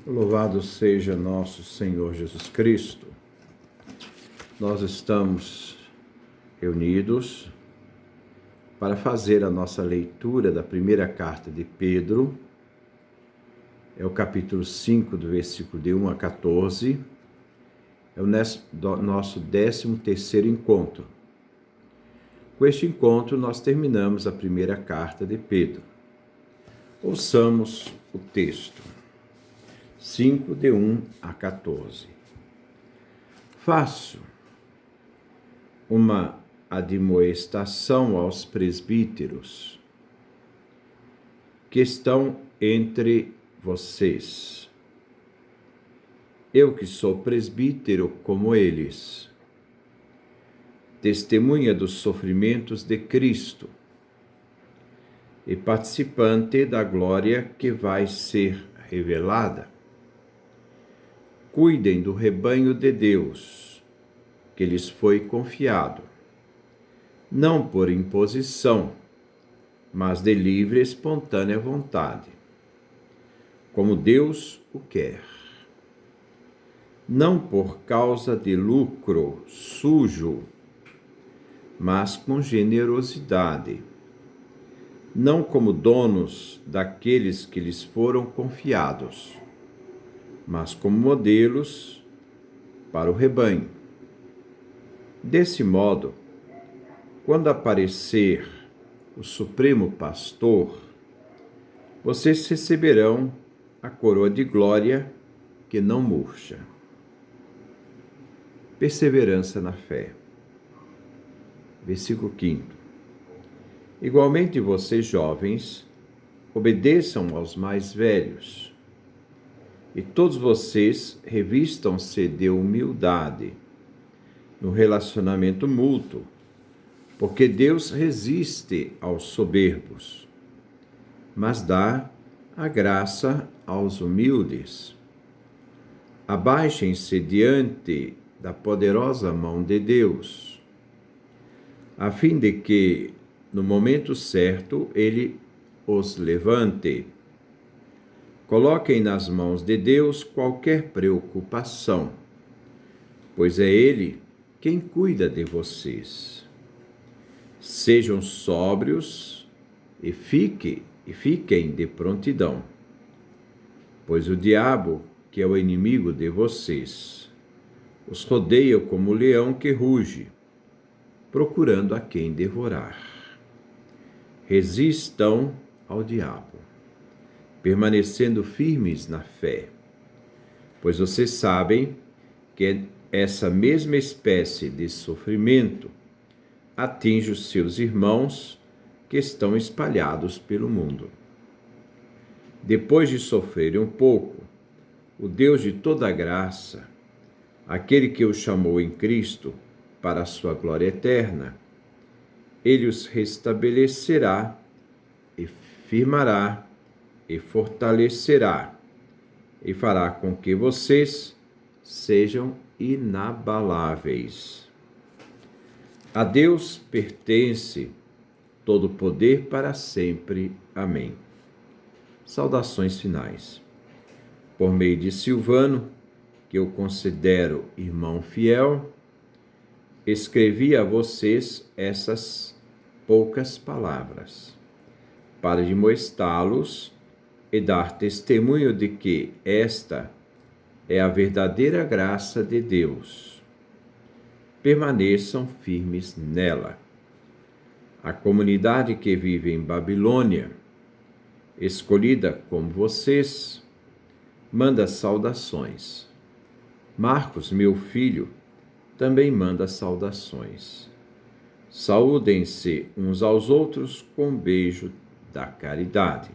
Louvado seja nosso Senhor Jesus Cristo. Nós estamos reunidos para fazer a nossa leitura da primeira carta de Pedro. É o capítulo 5, do versículo de 1 a 14. É o nosso 13º encontro. Com este encontro, nós terminamos a primeira carta de Pedro. Ouçamos o texto. 5, de 1 a 14. Faço uma admoestação aos presbíteros que estão entre vocês. Eu que sou presbítero como eles, testemunha dos sofrimentos de Cristo e participante da glória que vai ser revelada. Cuidem do rebanho de Deus, que lhes foi confiado, não por imposição, mas de livre e espontânea vontade, como Deus o quer. Não por causa de lucro sujo, mas com generosidade, não como donos daqueles que lhes foram confiados, mas como modelos para o rebanho. Desse modo, quando aparecer o Supremo Pastor, vocês receberão a coroa de glória que não murcha. Perseverança na fé. Versículo 5. Igualmente vocês, jovens, obedeçam aos mais velhos, e todos vocês revistam-se de humildade no relacionamento mútuo, porque Deus resiste aos soberbos, mas dá a graça aos humildes. Abaixem-se diante da poderosa mão de Deus, a fim de que, no momento certo, Ele os levante. Coloquem nas mãos de Deus qualquer preocupação, pois é Ele quem cuida de vocês. Sejam sóbrios e fiquem de prontidão, pois o diabo, que é o inimigo de vocês, os rodeia como o leão que ruge, procurando a quem devorar. Resistam ao diabo, permanecendo firmes na fé, pois vocês sabem que essa mesma espécie de sofrimento atinge os seus irmãos que estão espalhados pelo mundo. Depois de sofrerem um pouco, o Deus de toda graça, aquele que os chamou em Cristo para a sua glória eterna, Ele os restabelecerá e firmará e fortalecerá, e fará com que vocês sejam inabaláveis. A Deus pertence todo o poder para sempre. Amém. Saudações finais. Por meio de Silvano, que eu considero irmão fiel, escrevi a vocês essas poucas palavras, para admoestá-los e dar testemunho de que esta é a verdadeira graça de Deus. Permaneçam firmes nela. A comunidade que vive em Babilônia, escolhida como vocês, manda saudações. Marcos, meu filho, também manda saudações. Saúdem-se uns aos outros com um beijo da caridade.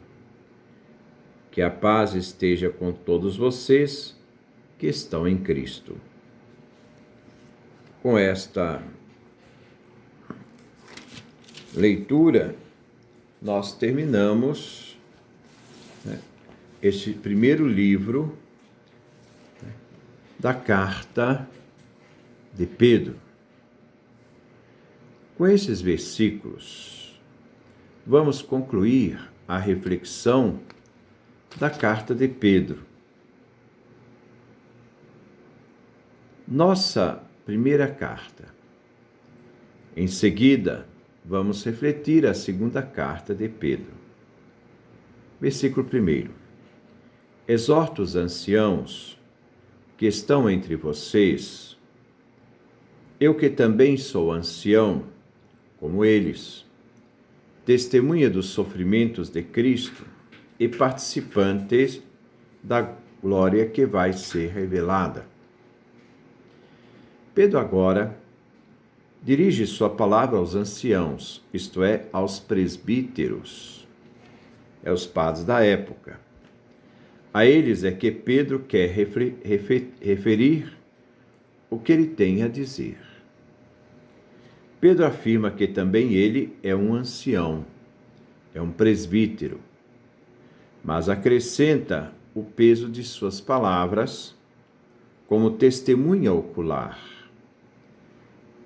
Que a paz esteja com todos vocês que estão em Cristo. Com esta leitura, nós terminamos este primeiro livro da carta de Pedro. Com esses versículos, vamos concluir a reflexão da carta de Pedro. Nossa primeira carta. Em seguida, vamos refletir a segunda carta de Pedro. Versículo 1. Exorto os anciãos que estão entre vocês, eu que também sou ancião, como eles, testemunha dos sofrimentos de Cristo e participantes da glória que vai ser revelada. Pedro agora dirige sua palavra aos anciãos, isto é, aos presbíteros, os padres da época. A eles é que Pedro quer referir o que ele tem a dizer. Pedro afirma que também ele é um ancião, é um presbítero, mas acrescenta o peso de suas palavras como testemunha ocular.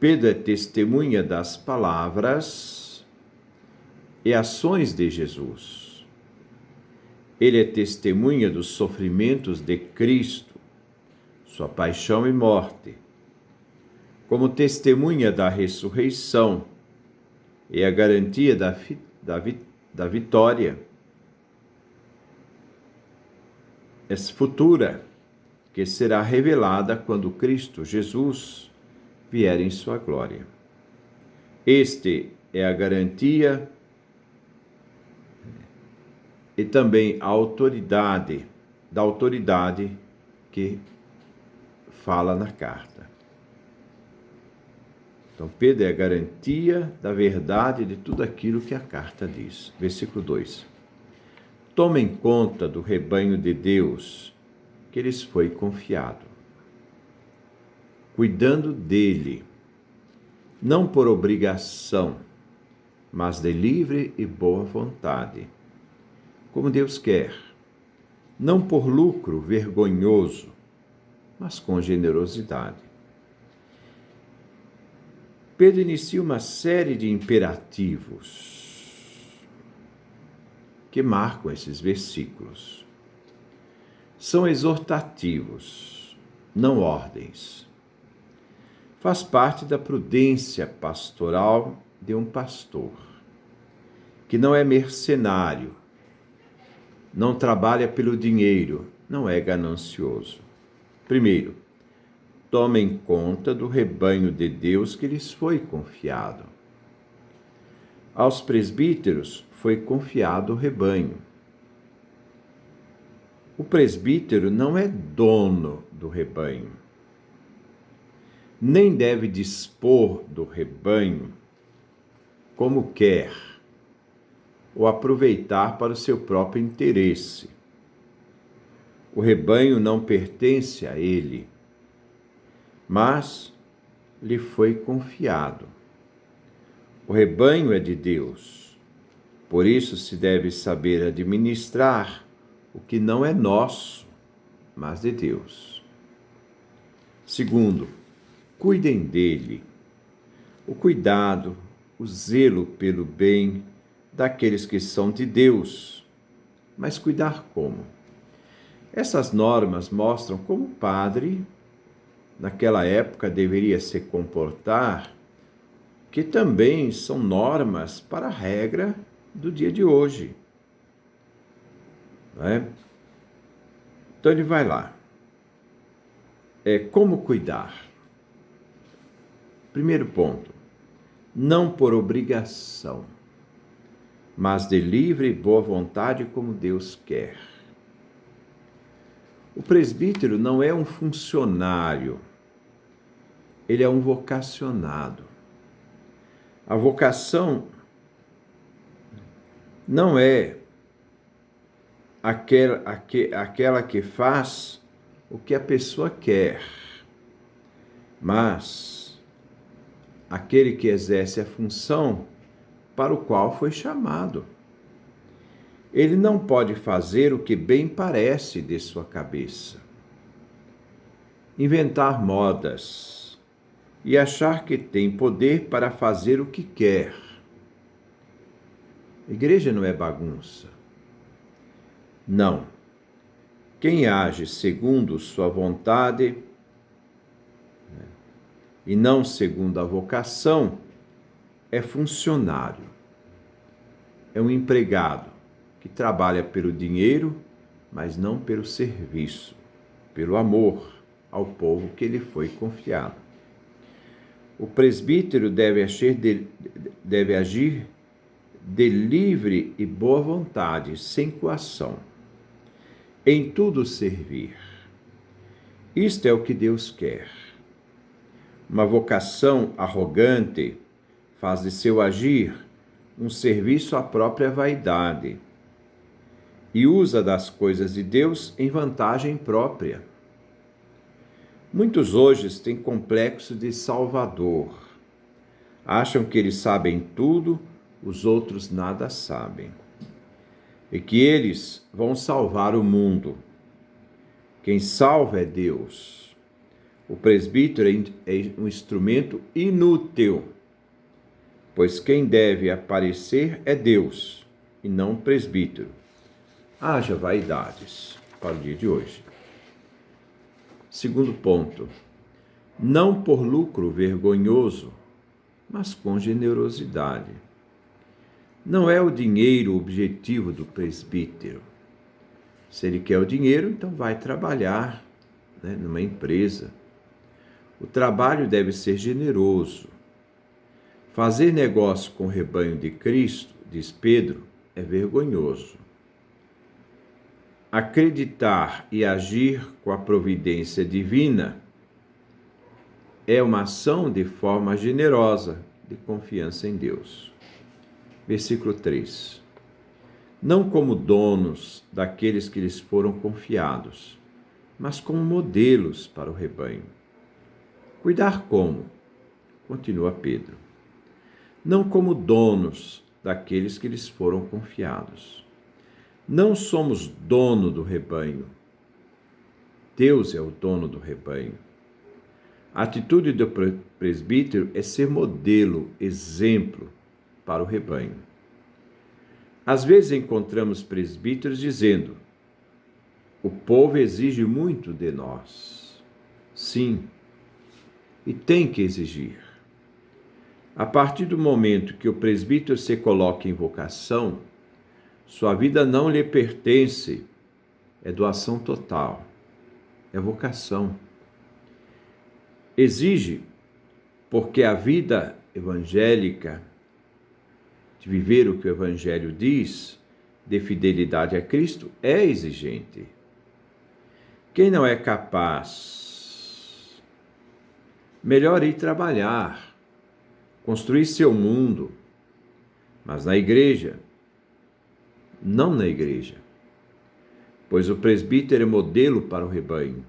Pedro é testemunha das palavras e ações de Jesus. Ele é testemunha dos sofrimentos de Cristo, sua paixão e morte, como testemunha da ressurreição e a garantia da vitória futura, que será revelada quando Cristo Jesus vier em sua glória. Este é a garantia e também a autoridade, da autoridade que fala na carta. Então, Pedro é a garantia da verdade de tudo aquilo que a carta diz. Versículo 2. Tomem conta do rebanho de Deus que lhes foi confiado, cuidando dele, não por obrigação, mas de livre e boa vontade, como Deus quer, não por lucro vergonhoso, mas com generosidade. Pedro inicia uma série de imperativos que marcam esses versículos. São exortativos, não ordens. Faz parte da prudência pastoral de um pastor, que não é mercenário, não trabalha pelo dinheiro, não é ganancioso. Primeiro, tomem conta do rebanho de Deus que lhes foi confiado. Aos presbíteros foi confiado o rebanho. O presbítero não é dono do rebanho, nem deve dispor do rebanho como quer, ou aproveitar para o seu próprio interesse. O rebanho não pertence a ele, mas lhe foi confiado. O rebanho é de Deus, por isso se deve saber administrar o que não é nosso, mas de Deus. Segundo, cuidem dele. O cuidado, o zelo pelo bem daqueles que são de Deus. Mas cuidar como? Essas normas mostram como o padre, naquela época, deveria se comportar, que também são normas para a regra do dia de hoje. Não é? Então ele vai lá. Como cuidar? Primeiro ponto, não por obrigação, mas de livre e boa vontade, como Deus quer. O presbítero não é um funcionário, ele é um vocacionado. A vocação não é aquela que faz o que a pessoa quer, mas aquele que exerce a função para o qual foi chamado. Ele não pode fazer o que bem parece de sua cabeça, inventar modas e achar que tem poder para fazer o que quer. A igreja não é bagunça. Não. Quem age segundo sua vontade e não segundo a vocação, é funcionário. É um empregado que trabalha pelo dinheiro, mas não pelo serviço, pelo amor ao povo que lhe foi confiado. O presbítero deve agir de livre e boa vontade, sem coação. Em tudo servir. Isto é o que Deus quer. Uma vocação arrogante faz de seu agir um serviço à própria vaidade e usa das coisas de Deus em vantagem própria. Muitos hoje têm complexo de Salvador. Acham que eles sabem tudo, os outros nada sabem. E que eles vão salvar o mundo. Quem salva é Deus. O presbítero é um instrumento inútil, pois quem deve aparecer é Deus, e não o presbítero. Haja vaidades para o dia de hoje. Segundo ponto, não por lucro vergonhoso, mas com generosidade. Não é o dinheiro o objetivo do presbítero. Se ele quer o dinheiro, então vai trabalhar, numa empresa. O trabalho deve ser generoso. Fazer negócio com o rebanho de Cristo, diz Pedro, é vergonhoso. Acreditar e agir com a providência divina é uma ação de forma generosa, de confiança em Deus. Versículo 3. Não como donos daqueles que lhes foram confiados, mas como modelos para o rebanho. Cuidar como? Continua Pedro. Não como donos daqueles que lhes foram confiados. Não somos dono do rebanho. Deus é o dono do rebanho. A atitude do presbítero é ser modelo, exemplo para o rebanho. Às vezes encontramos presbíteros dizendo: o povo exige muito de nós. Sim, e tem que exigir. A partir do momento que o presbítero se coloca em vocação, sua vida não lhe pertence, é doação total, é vocação. Exige, porque a vida evangélica, de viver o que o Evangelho diz, de fidelidade a Cristo, é exigente. Quem não é capaz, melhor ir trabalhar, construir seu mundo, mas na igreja, não na igreja, pois o presbítero é modelo para o rebanho.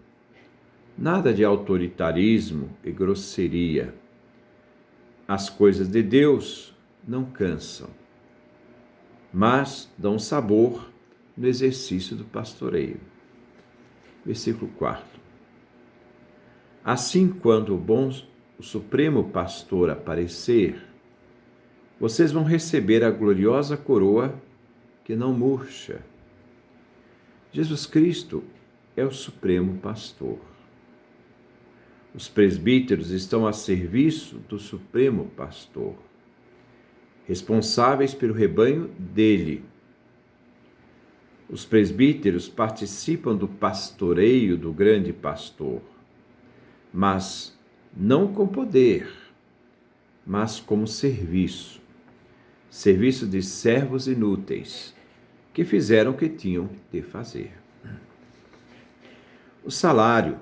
Nada de autoritarismo e grosseria. As coisas de Deus não cansam, mas dão sabor no exercício do pastoreio. Versículo 4. Assim, quando o Supremo Pastor aparecer, vocês vão receber a gloriosa coroa que não murcha. Jesus Cristo é o Supremo Pastor. Os presbíteros estão a serviço do Supremo Pastor, responsáveis pelo rebanho dele. Os presbíteros participam do pastoreio do grande pastor, mas não com poder, mas como serviço. Serviço de servos inúteis, que fizeram o que tinham de fazer. O salário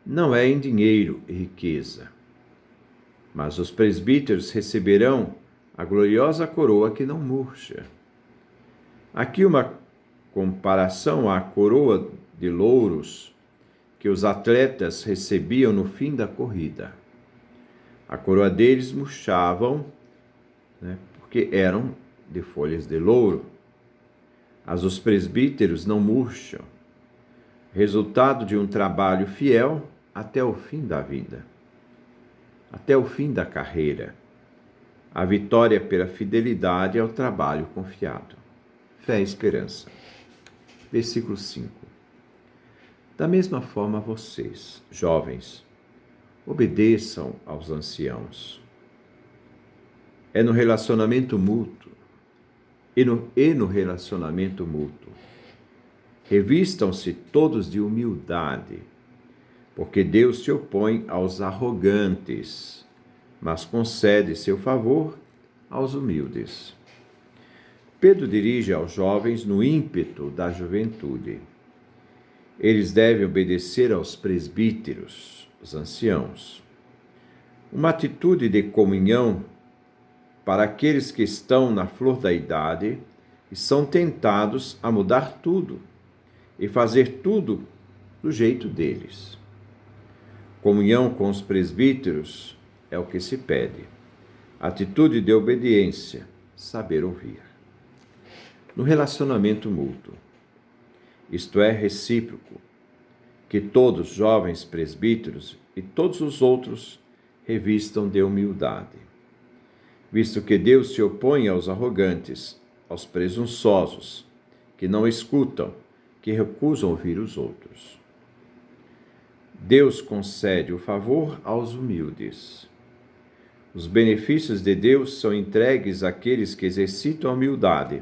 não é em dinheiro e riqueza, mas os presbíteros receberão a gloriosa coroa que não murcha. Aqui uma comparação à coroa de louros que os atletas recebiam no fim da corrida. A coroa deles murchavam, porque eram de folhas de louro. As dos presbíteros não murcham, resultado de um trabalho fiel até o fim da vida, até o fim da carreira. A vitória pela fidelidade ao trabalho confiado. Fé e esperança. Versículo 5. Da mesma forma vocês, jovens, Obedeçam aos anciãos. É no relacionamento mútuo. E no relacionamento mútuo. Revistam-se todos de humildade, porque Deus se opõe aos arrogantes, mas concede seu favor aos humildes. Pedro dirige aos jovens no ímpeto da juventude. Eles devem obedecer aos presbíteros, os anciãos. Uma atitude de comunhão para aqueles que estão na flor da idade e são tentados a mudar tudo e fazer tudo do jeito deles. Comunhão com os presbíteros é o que se pede. Atitude de obediência, saber ouvir. No relacionamento mútuo, isto é, recíproco, que todos os jovens presbíteros e todos os outros revistam de humildade, visto que Deus se opõe aos arrogantes, aos presunçosos, que não escutam, que recusam ouvir os outros. Deus concede o favor aos humildes. Os benefícios de Deus são entregues àqueles que exercitam a humildade,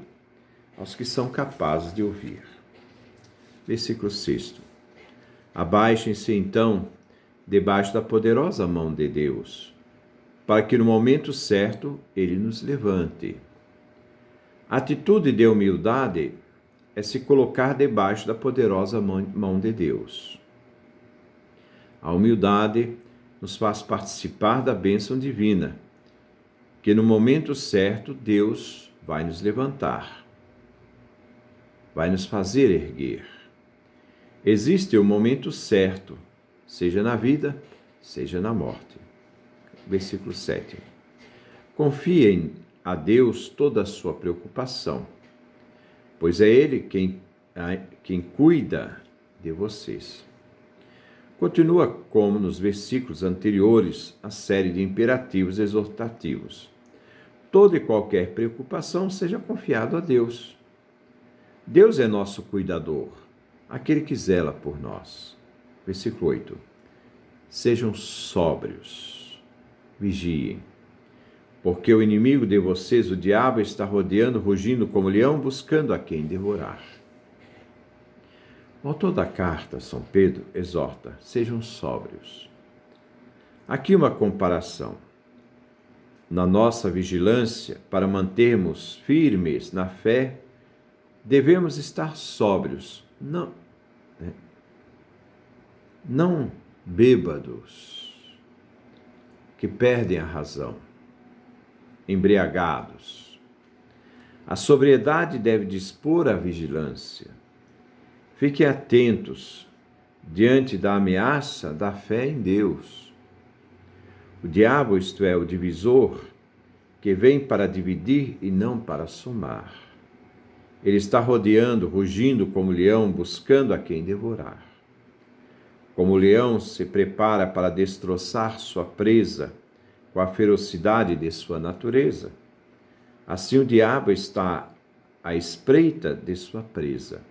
aos que são capazes de ouvir. Versículo 6. Abaixem-se, então, debaixo da poderosa mão de Deus, para que no momento certo Ele nos levante. A atitude de humildade é se colocar debaixo da poderosa mão de Deus. A humildade nos faz participar da bênção divina, que no momento certo Deus vai nos levantar, vai nos fazer erguer. Existe o momento certo, seja na vida, seja na morte. Versículo 7. Confiem a Deus toda a sua preocupação, pois é Ele quem cuida de vocês. Continua como nos versículos anteriores a série de imperativos exortativos. Toda e qualquer preocupação seja confiado a Deus. Deus é nosso cuidador, aquele que zela por nós. Versículo 8. Sejam sóbrios, vigiem, porque o inimigo de vocês, o diabo, está rodeando, rugindo como leão, buscando a quem devorar. O autor da carta, São Pedro, exorta: sejam sóbrios. Aqui uma comparação. Na nossa vigilância, para mantermos firmes na fé, devemos estar sóbrios, não bêbados, que perdem a razão, embriagados. A sobriedade deve dispor a vigilância. Fiquem atentos diante da ameaça da fé em Deus. O diabo, isto é, o divisor, que vem para dividir e não para somar. Ele está rodeando, rugindo como leão, buscando a quem devorar. Como o leão se prepara para destroçar sua presa com a ferocidade de sua natureza, assim o diabo está à espreita de sua presa.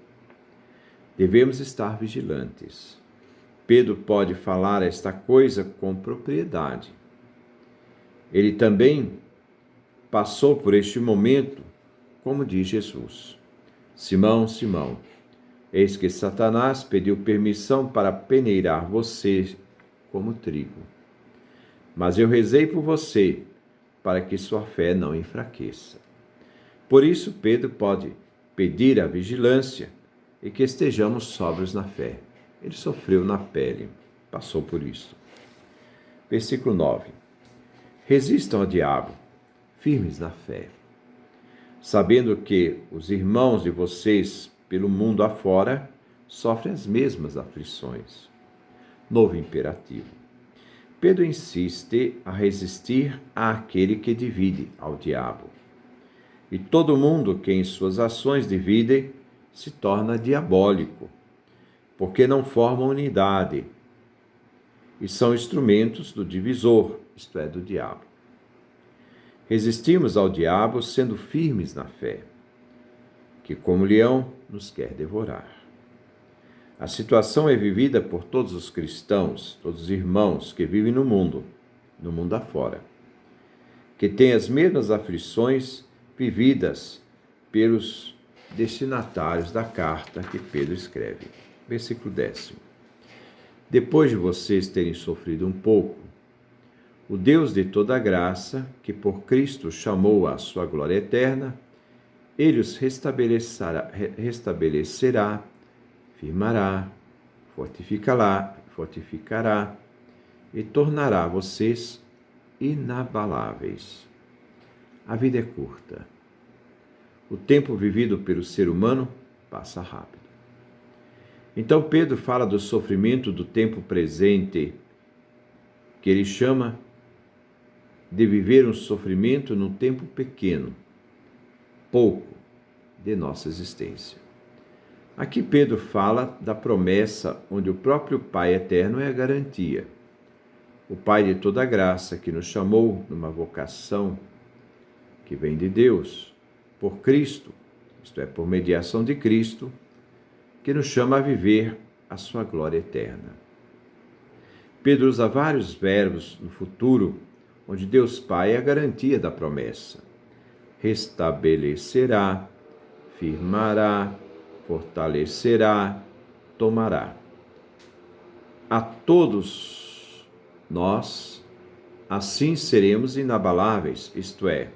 Devemos estar vigilantes. Pedro pode falar esta coisa com propriedade. Ele também passou por este momento, como diz Jesus: Simão, Simão, eis que Satanás pediu permissão para peneirar você como trigo. Mas eu rezei por você, para que sua fé não enfraqueça. Por isso, Pedro pode pedir a vigilância e que estejamos sóbrios na fé. Ele sofreu na pele, passou por isso. Versículo 9. Resistam ao diabo, firmes na fé, sabendo que os irmãos de vocês pelo mundo afora sofrem as mesmas aflições. Novo imperativo. Pedro insiste a resistir àquele que divide, ao diabo. E todo mundo que em suas ações divide se torna diabólico, porque não formam unidade e são instrumentos do divisor, isto é, do diabo. Resistimos ao diabo sendo firmes na fé, que como leão nos quer devorar. A situação é vivida por todos os cristãos, todos os irmãos que vivem no mundo afora, que têm as mesmas aflições vividas pelos destinatários da carta que Pedro escreve. Versículo 10. Depois de vocês terem sofrido um pouco, o Deus de toda graça, que por Cristo chamou à sua glória eterna, ele os restabelecerá, firmará, fortificará e tornará vocês inabaláveis. A vida é curta. O tempo vivido pelo ser humano passa rápido. Então Pedro fala do sofrimento do tempo presente, que ele chama de viver um sofrimento num tempo pequeno, pouco de nossa existência. Aqui Pedro fala da promessa onde o próprio Pai eterno é a garantia. O Pai de toda graça que nos chamou numa vocação que vem de Deus, por Cristo, isto é, por mediação de Cristo, que nos chama a viver a sua glória eterna. Pedro usa vários verbos no futuro, onde Deus Pai é a garantia da promessa. Restabelecerá, firmará, fortalecerá, tomará. A todos nós, assim seremos inabaláveis, isto é,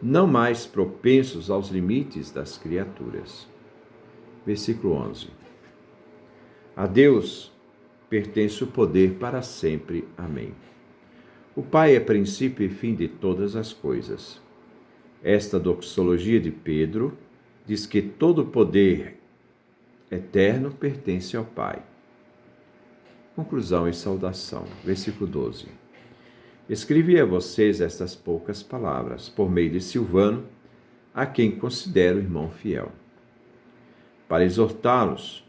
não mais propensos aos limites das criaturas. Versículo 11. A Deus pertence o poder para sempre. Amém. O Pai é princípio e fim de todas as coisas. Esta doxologia de Pedro diz que todo o poder eterno pertence ao Pai. Conclusão e saudação. Versículo 12. Escrevi a vocês estas poucas palavras, por meio de Silvano, a quem considero irmão fiel, para exortá-los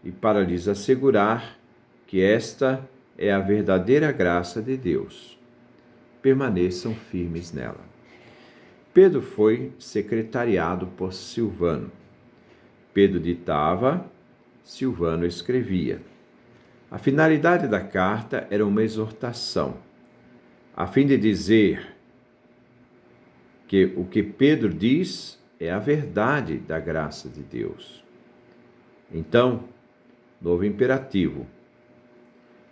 e para lhes assegurar que esta é a verdadeira graça de Deus. Permaneçam firmes nela. Pedro foi secretariado por Silvano. Pedro ditava, Silvano escrevia. A finalidade da carta era uma exortação, a fim de dizer que o que Pedro diz é a verdade da graça de Deus. Então, novo imperativo: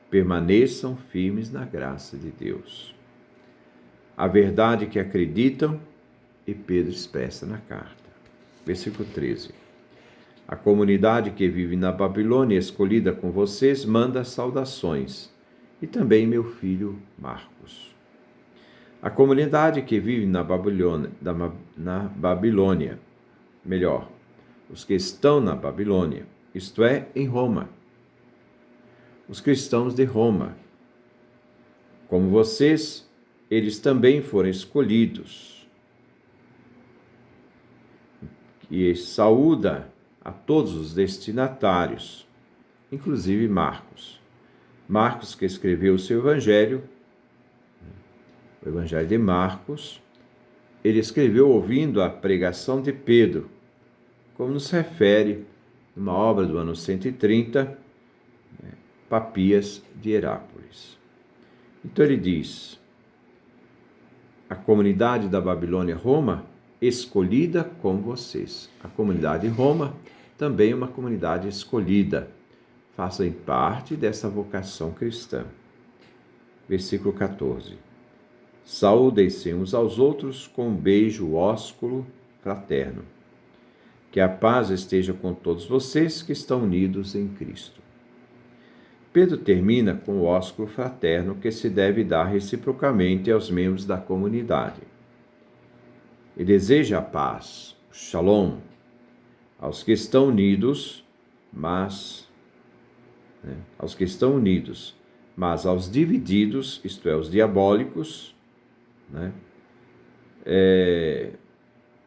permaneçam firmes na graça de Deus. A verdade que acreditam, e Pedro expressa na carta. Versículo 13. A comunidade que vive na Babilônia, escolhida com vocês, manda saudações, e também meu filho Marcos. A comunidade que vive na Babilônia, melhor, os que estão na Babilônia, isto é, em Roma. Os cristãos de Roma. Como vocês, eles também foram escolhidos. E saúda a todos os destinatários, inclusive Marcos. Marcos, que escreveu o seu evangelho, o evangelho de Marcos, ele escreveu ouvindo a pregação de Pedro, como nos refere numa obra do ano 130, Papias de Herápolis. Então ele diz, a comunidade da Babilônia, Roma, escolhida com vocês. A comunidade de Roma também é uma comunidade escolhida. Fazem parte dessa vocação cristã. Versículo 14. Saúdem-se uns aos outros com um beijo ósculo fraterno. Que a paz esteja com todos vocês que estão unidos em Cristo. Pedro termina com o ósculo fraterno que se deve dar reciprocamente aos membros da comunidade. E deseja a paz, o shalom, aos que estão unidos, mas aos divididos, isto é, os diabólicos,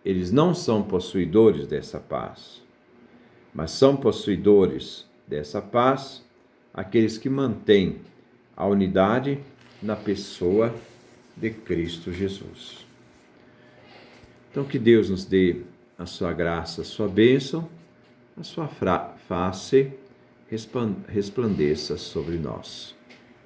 eles não são possuidores dessa paz, mas são possuidores dessa paz aqueles que mantêm a unidade na pessoa de Cristo Jesus. Então, que Deus nos dê a sua graça, a sua bênção, a sua face resplandeça sobre nós.